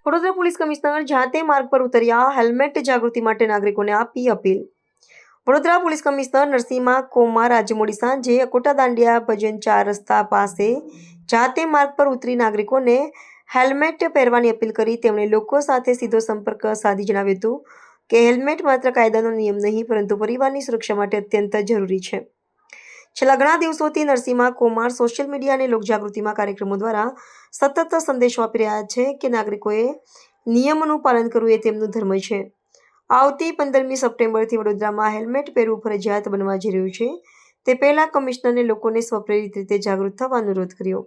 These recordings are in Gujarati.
વડોદરા પોલીસ કમિશનર જાતે માર્ગ પર ઉતર્યા, હેલ્મેટ જાગૃતિ માટે નાગરિકોને આપી appeal. Vadodara police commissioner Narasimha Kumar આજે મોડી સાંજે અકોટા દાંડિયા ભજન 4 રસ્તા પાસે જાતે માર્ગ પર ઉતરી નાગરિકોને હેલ્મેટ પહેરવાની અપીલ કરી। તેમણે લોકો સાથે સીધો સંપર્ક સાધી જણાવ્યું હતું કે હેલ્મેટ માત્ર કાયદાનો નિયમ નહીં પરંતુ પરિવારની સુરક્ષા માટે અત્યંત જરૂરી છે। છેલ્લા ઘણા દિવસોથી નરસિંહા કુમાર સોશિયલ મીડિયા અને લોકજાગૃતિમાં કાર્યક્રમો દ્વારા સતત સંદેશો આપી રહ્યા છે કે નાગરિકોએ નિયમોનું પાલન કરવું એ તેમનું ધર્મ છે। આવતી 15મી સપ્ટેમ્બરથી વડોદરામાં હેલ્મેટ પહેરવું ફરજિયાત બનવા જઈ રહ્યું છે। તે પહેલાં કમિશનરે લોકોને સ્વપ્રેરિત રીતે જાગૃત થવા અનુરોધ કર્યો।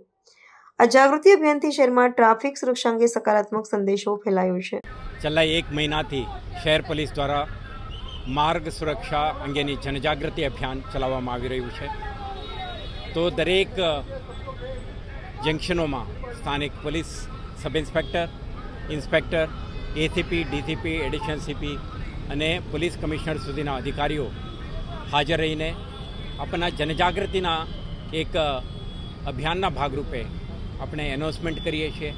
આ જાગૃતિ અભિયાનથી શહેરમાં ટ્રાફિક સુરક્ષા અંગે સકારાત્મક સંદેશો ફેલાયો છે। છેલ્લા 1 મહિનાથી શહેર પોલીસ દ્વારા માર્ગ સુરક્ષા અંગેની જનજાગૃતિ અભિયાન ચલાવવામાં આવી રહ્યું છે। તો દરેક જંકશનોમાં સ્થાનિક police sub inspector, ACP, DCP, additional CP અને પોલીસ કમિશનર સુધીના અધિકારીઓ હાજર રહીને આપણા જનજાગૃતિના એક અભિયાનના ભાગરૂપે આપણે એનાઉન્સમેન્ટ કરીએ છીએ।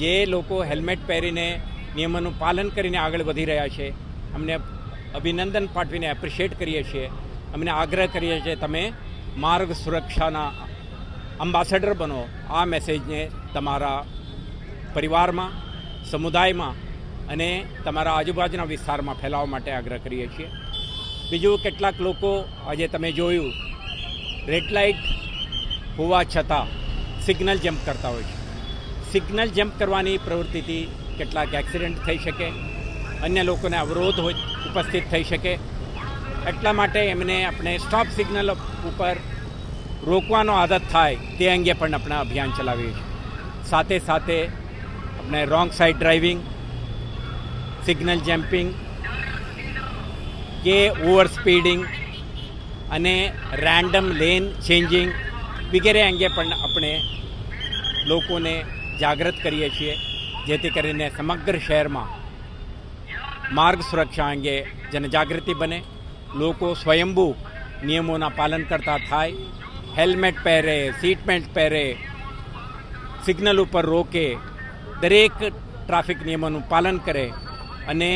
જે લોકો હેલ્મેટ પહેરીને નિયમોનું પાલન કરીને આગળ વધી રહ્યા છે અમને અભિનંદન પાઠવીને એપ્રિશિએટ કરીએ છીએ। અમને આગ્રહ કરીએ છીએ તમે માર્ગ સુરક્ષાના એમ્બેસેડર બનો। આ મેસેજને તમારા પરિવારમાં, સમુદાયમાં અને તમારા આજુબાજુના વિસ્તારમાં ફેલાવવા માટે આગ્રહ કરીએ છીએ। બીજું, કેટલાક લોકો આજે તમે જોયું રેડ લાઇટ હોવા છતાં સિગ્નલ જમ્પ કરતા હોય છે। સિગ્નલ જમ્પ કરવાની પ્રવૃત્તિથી કેટલાક એક્સિડન્ટ થઈ શકે, અન્ય લોકોને અવરોધ ઉપસ્થિત થઈ શકે। એટલા માટે એમને આપણે સ્ટોપ સિગ્નલ ઉપર રોકવાનો આદત થાય તે અંગે પણ આપણે અભિયાન ચલાવીએ છીએ। સાથે સાથે આપણે wrong side driving, signal jumping કે ઓવર સ્પીડિંગ અને રેન્ડમ લેન ચેન્જિંગ વગેરે અંગે પણ આપણે લોકોને જાગૃત કરીએ છીએ, જેથી કરીને સમગ્ર શહેરમાં માર્ગ સુરક્ષા અંગે જનજાગૃતિ બને। લોકો સ્વયંભૂ નિયમોના પાલન કરતા થાય, હેલ્મેટ પહેરે, સીટ બેલ્ટ પહેરે, સિગ્નલ ઉપર રોકે, દરેક ટ્રાફિક નિયમોનું પાલન કરે અને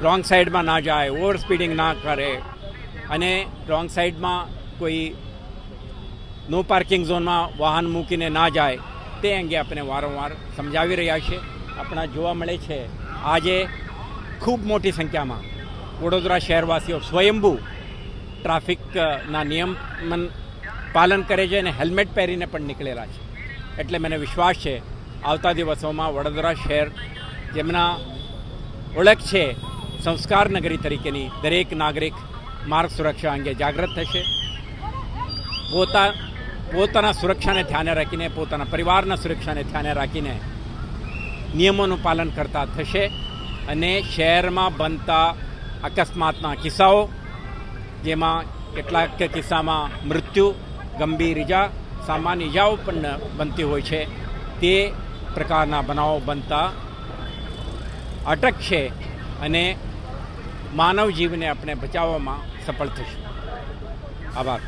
રોંગ સાઈડમાં ના જાય, ઓવર સ્પીડિંગ ના કરે અને રોંગ સાઈડમાં કોઈ નો પાર્કિંગ ઝોનમાં વાહન મૂકીને ના જાય તે અંગે આપણે વારંવાર સમજાવી રહ્યા છીએ। આપણા જોવા મળે છે આજે ખૂબ મોટી સંખ્યામાં વડોદરા શહેરવાસીઓ સ્વયંભૂ ટ્રાફિકના નિયમ પાલન કરે છે અને હેલ્મેટ પહેરીને પણ નીકળેલા છે। એટલે મને વિશ્વાસ છે આવતા દિવસોમાં વડોદરા શહેર જેમના ઓળખ છે સંસ્કાર નગરી તરીકેની, દરેક નાગરિક માર્ગ સુરક્ષા અંગે જાગૃત થશે। પોતાના સુરક્ષાને ધ્યાને રાખીને, પોતાના પરિવારના સુરક્ષાને ધ્યાને રાખીને નિયમોનું પાલન કરતા થશે અને શહેરમાં બનતા અકસ્માતના કિસ્સાઓ, જેમાં કેટલાક કિસ્સામાં મૃત્યુ, ગંભીર ઇજા, સામાન્ય ઇજાઓ પણ બનતી હોય છે, તે પ્રકારના બનાવો બનતા અટકશે અને માનવ જીવને આપણે બચાવવામાં સફળ થશું। આભાર।